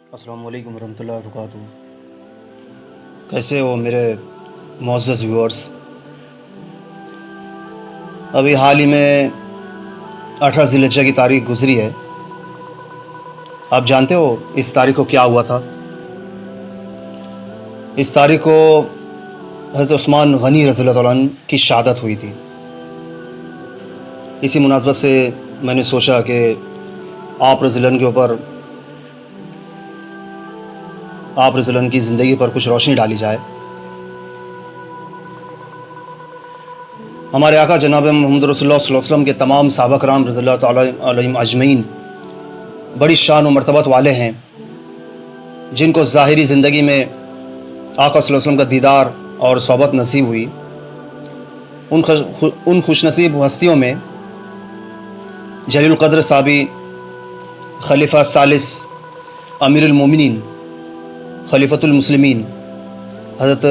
السلام علیکم ورحمۃ اللہ وبرکاتہ۔ کیسے ہو میرے معزز ویورز؟ ابھی حال ہی میں 18 ذی الحجہ کی تاریخ گزری ہے۔ آپ جانتے ہو اس تاریخ کو کیا ہوا تھا؟ اس تاریخ کو حضرت عثمان غنی رضی اللہ تعالیٰ عنہ کی شہادت ہوئی تھی۔ اسی مناسبت سے میں نے سوچا کہ آپ رضی اللہ عنہ کے اوپر آپ رضی اللہ عنہ کی زندگی پر کچھ روشنی ڈالی جائے۔ ہمارے آقا جناب محمد رسول اللہ صلی اللہ علیہ وسلم کے تمام صحابہ کرام رضی اللہ تعالیٰ علیہم اجمعین بڑی شان و مرتبت والے ہیں، جن کو ظاہری زندگی میں آقا صلی اللہ علیہ وسلم کا دیدار اور صحبت نصیب ہوئی۔ ان خوش نصیب ہستیوں میں جلیل القدر صحابی، خلیفہ ثالث، امیر المومنین، خلیفۃ المسلمین حضرت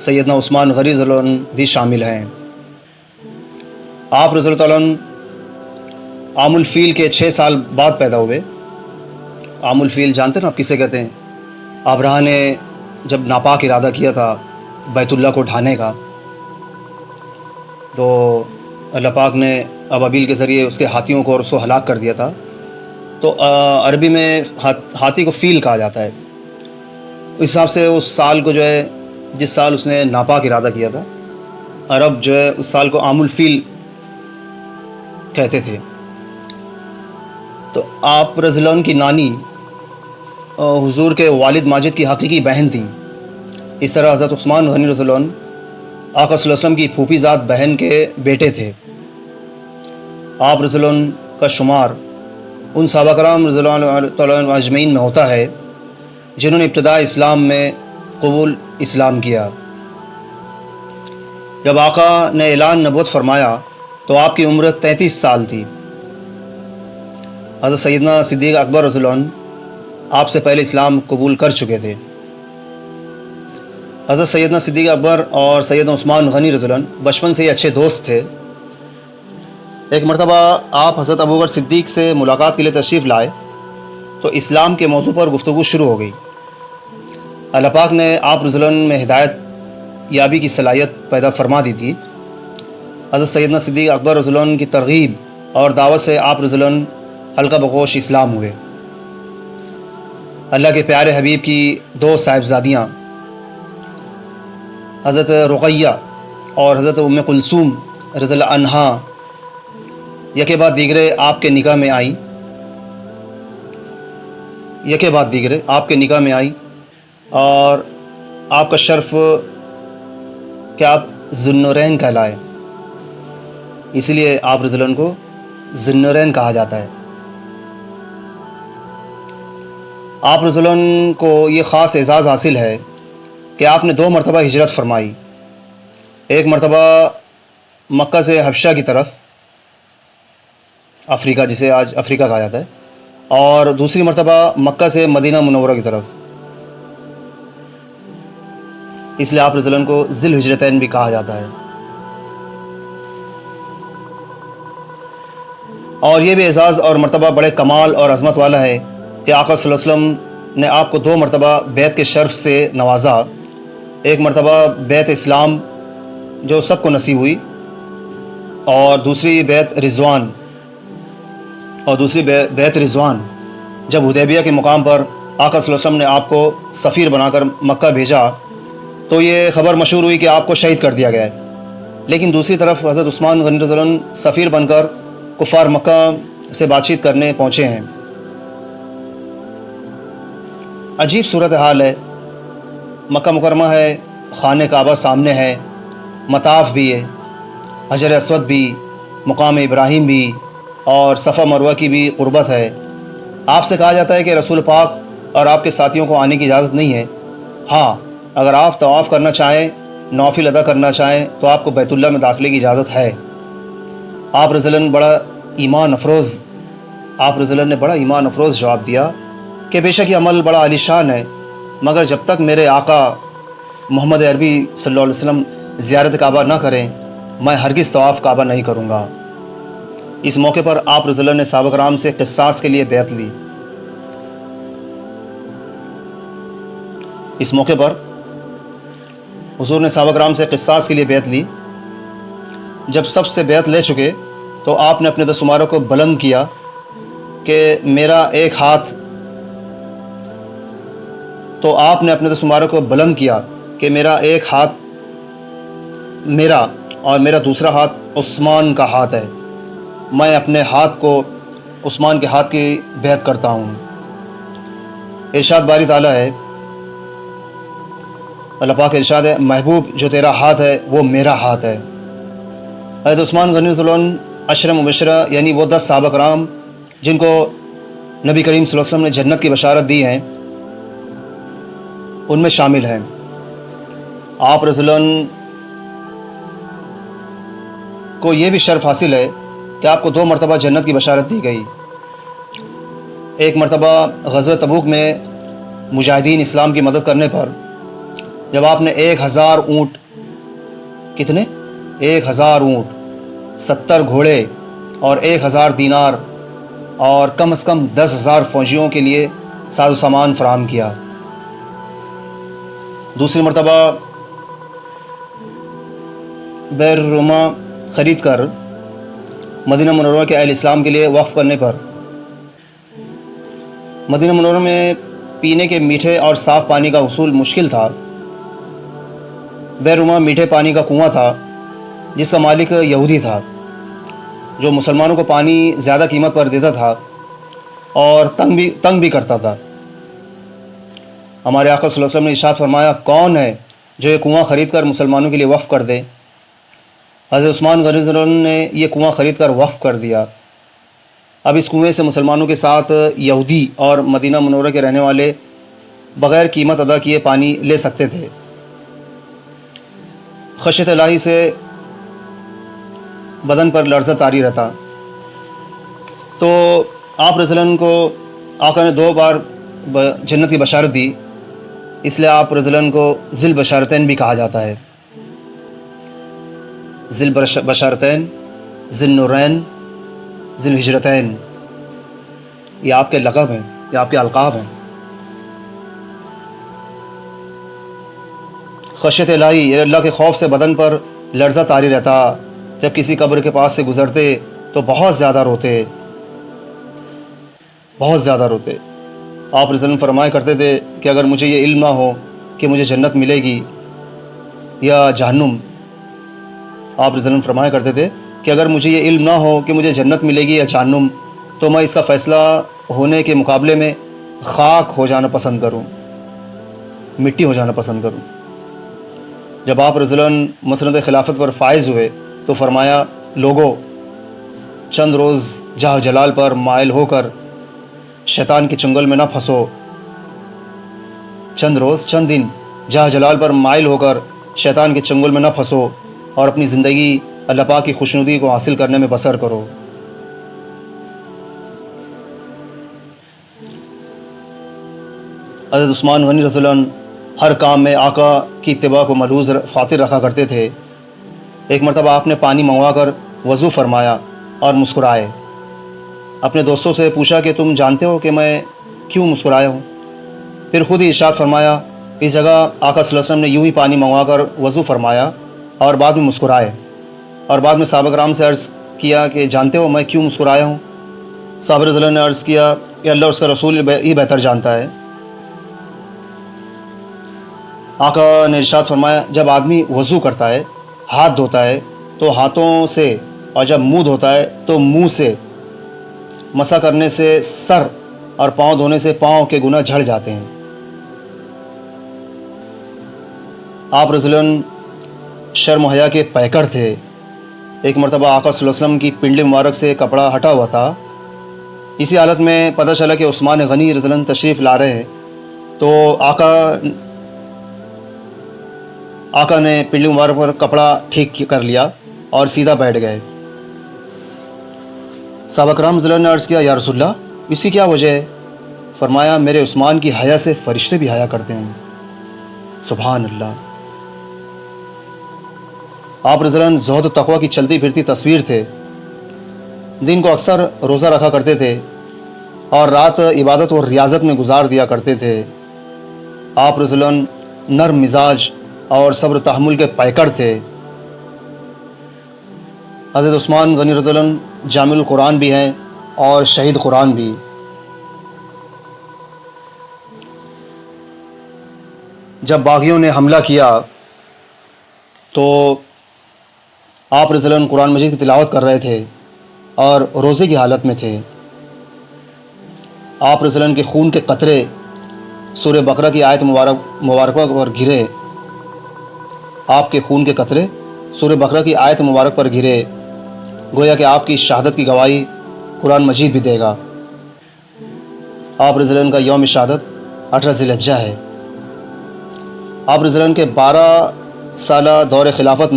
سیدنا عثمان غنی رضی اللہ عنہ بھی شامل ہیں۔ آپ رضی اللہ تعالیٰ عنہ عام الفیل کے 6 سال بعد پیدا ہوئے۔ عام الفیل جانتے ہیں نا آپ کسے کہتے ہیں؟ ابرہہ نے جب ناپاک ارادہ کیا تھا بیت اللہ کو ڈھانے کا، تو اللہ پاک نے ابابیل کے ذریعے اس کے ہاتھیوں کو اور اس کو ہلاک کر دیا تھا۔ تو عربی میں ہاتھی کو فیل کہا جاتا ہے۔ اس حساب سے اس سال کو جو ہے، جس سال اس نے ناپاک ارادہ کیا تھا، عرب جو ہے اس سال کو عام الفیل کہتے تھے۔ تو آپ رضی اللہ عنہ کی نانی حضور کے والد ماجد کی حقیقی بہن تھیں۔ اس طرح حضرت عثمان غنی رضی اللہ عنہ آقا صلی اللہ علیہ وسلم کی پھوپھی زاد بہن کے بیٹے تھے۔ آپ رضی اللہ عنہ کا شمار ان صحابہ کرام رضی اللہ تعالیٰ عنہ اجمعین میں ہوتا ہے جنہوں نے ابتداء اسلام میں قبول اسلام کیا۔ جب آقا نے اعلان نبوت فرمایا تو آپ کی عمر 33 سال تھی۔ حضرت سیدنا صدیق اکبر رضی اللہ عنہ آپ سے پہلے اسلام قبول کر چکے تھے۔ حضرت سیدنا صدیق اکبر اور سیدنا عثمان غنی رضی اللہ عنہ بچپن سے ہی اچھے دوست تھے۔ ایک مرتبہ آپ حضرت ابوبکر صدیق سے ملاقات کے لیے تشریف لائے تو اسلام کے موضوع پر گفتگو شروع ہو گئی۔ اللہ پاک نے آپ رضی اللہ عنہ میں ہدایت یابی کی صلاحیت پیدا فرما دی تھی۔ حضرت سیدنا صدیق اکبر رضی اللہ عنہ کی ترغیب اور دعوت سے آپ رضی اللہ عنہ حلقہ بغوش اسلام ہوئے۔ اللہ کے پیارے حبیب کی 2 صاحبزادیاں حضرت رقیہ اور حضرت ام کلثوم رضی اللہ عنہا یکے بعد دیگرے آپ کے نکاح میں آئیں اور آپ کا شرف کہ آپ ذوالنورین کہلائے، اس لیے آپ رضی اللہ عنہ کو ذوالنورین کہا جاتا ہے۔ آپ رضی اللہ عنہ کو یہ خاص اعزاز حاصل ہے کہ آپ نے 2 مرتبہ ہجرت فرمائی۔ ایک مرتبہ مکہ سے حبشہ کی طرف، افریقہ جسے آج افریقہ کہا جاتا ہے، اور دوسری مرتبہ مکہ سے مدینہ منورہ کی طرف، اس لیے آپ رضی اللہ عنہ کو ذی الہجرتین بھی کہا جاتا ہے۔ اور یہ بھی اعزاز اور مرتبہ بڑے کمال اور عظمت والا ہے کہ آقا صلی اللہ علیہ وسلم نے آپ کو 2 مرتبہ بیعت کے شرف سے نوازا۔ ایک مرتبہ بیعت اسلام جو سب کو نصیب ہوئی، اور دوسری بیعت رضوان جب حدیبیہ کے مقام پر آقا صلی اللہ علیہ وسلم نے آپ کو سفیر بنا کر مکہ بھیجا تو یہ خبر مشہور ہوئی کہ آپ کو شہید کر دیا گیا ہے۔ لیکن دوسری طرف حضرت عثمان غنی رضی اللہ عنہ سفیر بن کر کفار مکہ سے بات چیت کرنے پہنچے ہیں۔ عجیب صورتحال ہے۔ مکہ مکرمہ ہے، خانہ کعبہ سامنے ہے، مطاف بھی ہے، حجر اسود بھی، مقام ابراہیم بھی، اور صفا مروہ کی بھی قربت ہے۔ آپ سے کہا جاتا ہے کہ رسول پاک اور آپ کے ساتھیوں کو آنے کی اجازت نہیں ہے۔ ہاں، اگر آپ طواف کرنا چاہیں، نوافل ادا کرنا چاہیں تو آپ کو بیت اللہ میں داخلے کی اجازت ہے۔ آپ رضی اللہ عنہ نے بڑا ایمان افروز جواب دیا کہ بے شک یہ عمل بڑا عالیشان ہے، مگر جب تک میرے آقا محمد عربی صلی اللہ علیہ وسلم زیارت کعبہ نہ کریں، میں ہرگز طواف کعبہ نہیں کروں گا۔ اس موقع پر آپ رضی اللہ عنہ نے صحابہ کرام سے قصاص کے لیے بیعت لی۔ اس موقع پر حضور نے صحابہ کرام سے قصاص کے لیے بیعت لی۔ جب سب سے بیعت لے چکے تو آپ نے اپنے دستماروں کو بلند کیا کہ میرا ایک ہاتھ میرا ایک ہاتھ میرا اور میرا دوسرا ہاتھ عثمان کا ہاتھ ہے، میں اپنے ہاتھ کو عثمان کے ہاتھ کی بیعت کرتا ہوں۔ ارشاد باری تعالیٰ ہے، اللہ پاک ارشاد ہے، محبوب جو تیرا ہاتھ ہے وہ میرا ہاتھ ہے۔ حضرت عثمان غنی رضی اللہ عنہ عشرہ مبشرہ یعنی وہ 10 صحابہ کرام جن کو نبی کریم صلی اللہ علیہ وسلم نے جنت کی بشارت دی ہے، ان میں شامل ہیں۔ آپ رضی اللہ عنہ کو یہ بھی شرف حاصل ہے کہ آپ کو 2 مرتبہ جنت کی بشارت دی گئی۔ ایک مرتبہ غزوہ تبوک میں مجاہدین اسلام کی مدد کرنے پر جب آپ نے 1000 اونٹ، کتنے؟ 1000 اونٹ، 70 گھوڑے اور 1000 دینار اور کم از کم 10,000 فوجیوں کے لیے ساز و سامان فراہم کیا۔ دوسری مرتبہ بئر روما خرید کر مدینہ منورہ کے اہل اسلام کے لیے وقف کرنے پر مدینہ منورہ میں پینے کے میٹھے اور صاف پانی کا حصول مشکل تھا۔ بئر روما میٹھے پانی کا کنواں تھا جس کا مالک یہودی تھا، جو مسلمانوں کو پانی زیادہ قیمت پر دیتا تھا اور تنگ بھی کرتا تھا۔ ہمارے آقا صلی اللہ علیہ وسلم نے ارشاد فرمایا، کون ہے جو یہ کنواں خرید کر مسلمانوں کے لیے وقف کر دے؟ حضرت عثمان غنی رضی اللہ عنہ نے یہ کنواں خرید کر وقف کر دیا۔ اب اس کنویں سے مسلمانوں کے ساتھ یہودی اور مدینہ منورہ کے رہنے والے بغیر قیمت ادا کیے پانی لے سکتے تھے۔ خشیت الہی سے بدن پر لرزہ طاری رہتا، تو آپ رضی اللہ عنہ کو آقا نے 2 بار جنت کی بشارت دی، اس لیے آپ رضی اللہ عنہ کو ذی البشارتین بھی کہا جاتا ہے۔ ذی البشارتین، ذی النورین، ذی الہجرتین، یہ آپ کے لقب ہیں، یہ آپ کے القاب ہیں۔ خشیت الہی یہ اللہ کے خوف سے بدن پر لرزہ طاری رہتا، جب کسی قبر کے پاس سے گزرتے تو بہت زیادہ روتے۔ آپ رضی اللہ عنہ فرمایا کرتے تھے کہ اگر مجھے یہ علم نہ ہو کہ مجھے جنت ملے گی یا جہنم، آپ رضی اللہ عنہ فرمایا کرتے تھے کہ اگر مجھے یہ علم نہ ہو کہ مجھے جنت ملے گی یا جہنم، تو میں اس کا فیصلہ ہونے کے مقابلے میں خاک ہو جانا پسند کروں، مٹی ہو جانا پسند کروں۔ جب آپ رضی اللہ عنہ مسند خلافت پر فائز ہوئے تو فرمایا، لوگو چند روز جاہ جلال پر مائل ہو کر شیطان کے چنگل میں نہ پھنسو، چند دن جاہ جلال پر مائل ہو کر شیطان کے چنگل میں نہ پھنسو اور اپنی زندگی اللہ پاک کی خوشنودی کو حاصل کرنے میں بسر کرو۔ حضرت عثمان غنی رضی اللہ عنہ ہر کام میں آقا کی اتباع کو ملحوظ خاطر رکھا کرتے تھے۔ ایک مرتبہ آپ نے پانی منگوا کر وضو فرمایا اور مسکرائے۔ اپنے دوستوں سے پوچھا کہ تم جانتے ہو کہ میں کیوں مسکرایا ہوں؟ پھر خود ہی ارشاد فرمایا، اس جگہ آقا صلی اللہ علیہ وسلم نے یوں ہی پانی منگوا کر وضو فرمایا اور بعد میں مسکرائے، اور بعد میں صحابہ کرام سے عرض کیا کہ جانتے ہو میں کیوں مسکرایا ہوں؟ صحابہ رضی اللہ عنہ نے عرض کیا کہ اللہ اس کا رسول ہی بہتر جانتا ہے۔ آقا نے ارشاد فرمایا، جب آدمی وضو کرتا ہے، ہاتھ دھوتا ہے تو ہاتھوں سے، اور جب منہ دھوتا ہے تو منہ سے، مسح کرنے سے سر اور پاؤں دھونے سے پاؤں کے گناہ جھڑ جاتے ہیں۔ آپ رضی اللہ عنہ شرم و حیا کے پیکر تھے۔ ایک مرتبہ آقا صلی اللہ علیہ وسلم کی پنڈلی مبارک سے کپڑا ہٹا ہوا تھا۔ اسی حالت میں پتہ چلا کہ عثمان غنی رضی اللہ عنہ تشریف لا رہے ہیں، تو آقا نے پنڈلی مبارک پر کپڑا ٹھیک کر لیا اور سیدھا بیٹھ گئے۔ صحابہ کرام رضی اللہ عنہ نے عرض کیا، یا رسول اللہ اس کی کیا وجہ ہے؟ فرمایا، میرے عثمان کی حیا سے فرشتے بھی حیا کرتے ہیں۔ سبحان اللہ۔ آپ رضی اللہ عنہ زہد و تقوی کی چلتی پھرتی تصویر تھے۔ دن کو اکثر روزہ رکھا کرتے تھے اور رات عبادت و ریاضت میں گزار دیا کرتے تھے۔ آپ رضی اللہ عنہ نرم مزاج اور صبر و تحمل کے پیکر تھے۔ حضرت عثمان غنی رضی اللہ عنہ جامع القرآن بھی ہیں اور شہید قرآن بھی۔ جب باغیوں نے حملہ کیا تو آپ رضی اللہ عنہ قرآن مجید کی تلاوت کر رہے تھے اور روزے کی حالت میں تھے۔ آپ رضی اللہ عنہ کے خون کے قطرے سورہ بقرہ کی آیت مبارکہ پر گرے۔ آپ کے خون کے قطرے سورہ بقرہ کی آیت مبارک پر گرے، گویا کہ آپ کی شہادت کی گواہی قرآن مجید بھی دے گا۔ آپ رضی اللہ عنہ کا یوم شہادت 18 ذی الحجہ ہے۔ آپ رضی اللہ عنہ کے 12 سالہ دور خلافت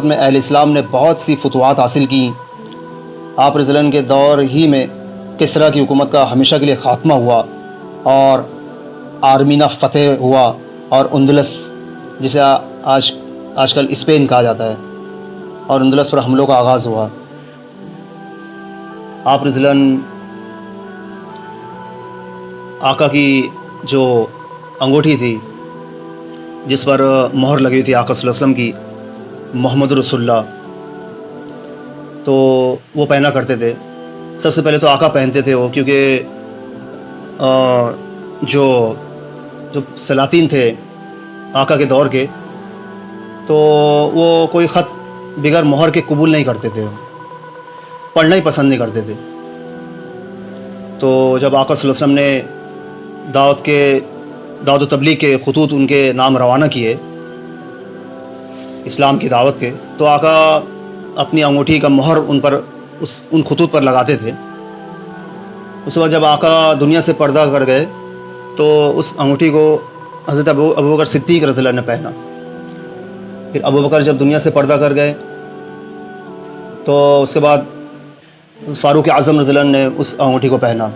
میں اہل اسلام نے بہت سی فتوحات حاصل کیں۔ آپ رضی اللہ عنہ کے دور ہی میں کسریٰ کی حکومت کا ہمیشہ کے لیے خاتمہ ہوا اور آرمینہ فتح ہوا اور اندلس، جسے آج کل اسپین کہا جاتا ہے، اور اندلس پر حملوں کا آغاز ہوا۔ آپ رضی اللہ عنہ آقا کی جو انگوٹھی تھی جس پر مہر لگی تھی آقا صلی اللہ علیہ وسلم کی، محمد رسول اللہ، تو وہ پہنا کرتے تھے۔ سب سے پہلے تو آقا پہنتے تھے وہ، کیونکہ جو سلاطین تھے آقا کے دور کے، تو وہ کوئی خط بغیر مہر کے قبول نہیں کرتے تھے، پڑھنا ہی پسند نہیں کرتے تھے۔ تو جب آقا صلی اللہ علیہ وسلم نے دعوت و تبلیغ کے خطوط ان کے نام روانہ کیے، اسلام کی دعوت کے، تو آقا اپنی انگوٹھی کا مہر ان خطوط پر لگاتے تھے۔ اس کے بعد جب آقا دنیا سے پردہ کر گئے تو اس انگوٹھی کو حضرت ابوبکر صدیق رضی اللہ عنہ نے پہنا۔ پھر ابوبکر جب دنیا سے پردہ کر گئے تو اس کے بعد فاروق اعظم رضی اللہ عنہ نے اس انگوٹھی کو پہنا۔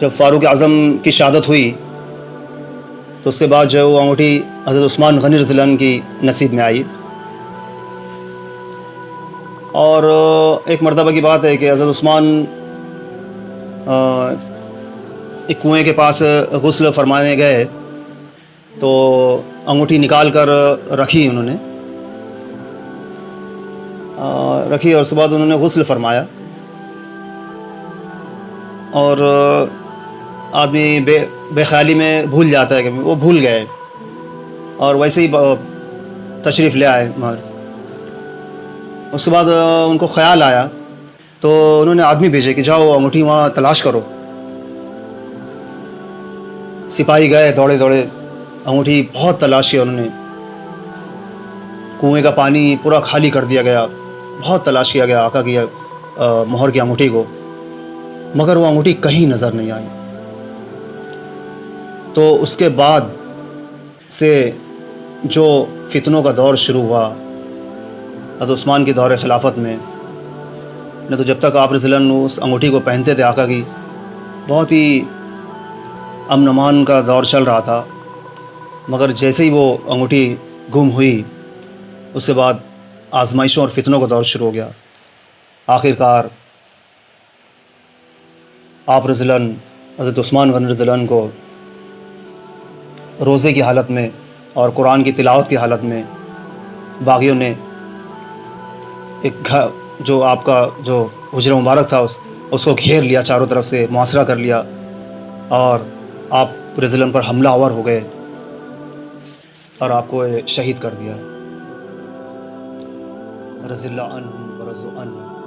جب فاروق اعظم کی شہادت ہوئی تو اس کے بعد جو وہ انگوٹھی حضرت عثمان غنی رضی اللہ عنہ کی نصیب میں آئی۔ اور ایک مرتبہ کی بات ہے کہ حضرت عثمان ایک کنویں کے پاس غسل فرمانے گئے تو انگوٹھی نکال کر رکھی انہوں نے، اور اس کے بعد انہوں نے غسل فرمایا، اور آدمی بے خیالی میں بھول جاتا ہے کہ وہ بھول گئے، اور ویسے ہی تشریف لے آئے مہر۔ اس کے بعد ان کو خیال آیا تو انہوں نے آدمی بھیجے کہ جاؤ انگوٹھی وہاں تلاش کرو۔ سپاہی گئے دوڑے انگوٹھی بہت تلاش کیا انہوں نے، کنویں کا پانی پورا خالی کر دیا گیا، بہت تلاش کیا گیا آقا کی مہر کی انگوٹھی کو، مگر وہ انگوٹھی کہیں نظر نہیں آئی۔ تو اس کے بعد سے جو فتنوں کا دور شروع ہوا حضرت عثمان کے دور خلافت میں، نہ تو جب تک آپ رضی اللہ عنہ اس انگوٹھی کو پہنتے تھے آقا کی، بہت ہی امن امان کا دور چل رہا تھا، مگر جیسے ہی وہ انگوٹھی گم ہوئی اس کے بعد آزمائشوں اور فتنوں کا دور شروع ہو گیا۔ آخر کار آپ رضی اللہ عنہ حضرت عثمان غنی رضی اللہ عنہ کو روزے کی حالت میں اور قرآن کی تلاوت کی حالت میں باغیوں نے ایک گھر، جو آپ کا جو حجرہ مبارک تھا، اس کو گھیر لیا، چاروں طرف سے محاصرہ کر لیا، اور آپ رضی اللہ عنہ پر حملہ آور ہو گئے اور آپ کو شہید کر دیا۔ رضی اللہ عنہ ورضوا عنہ۔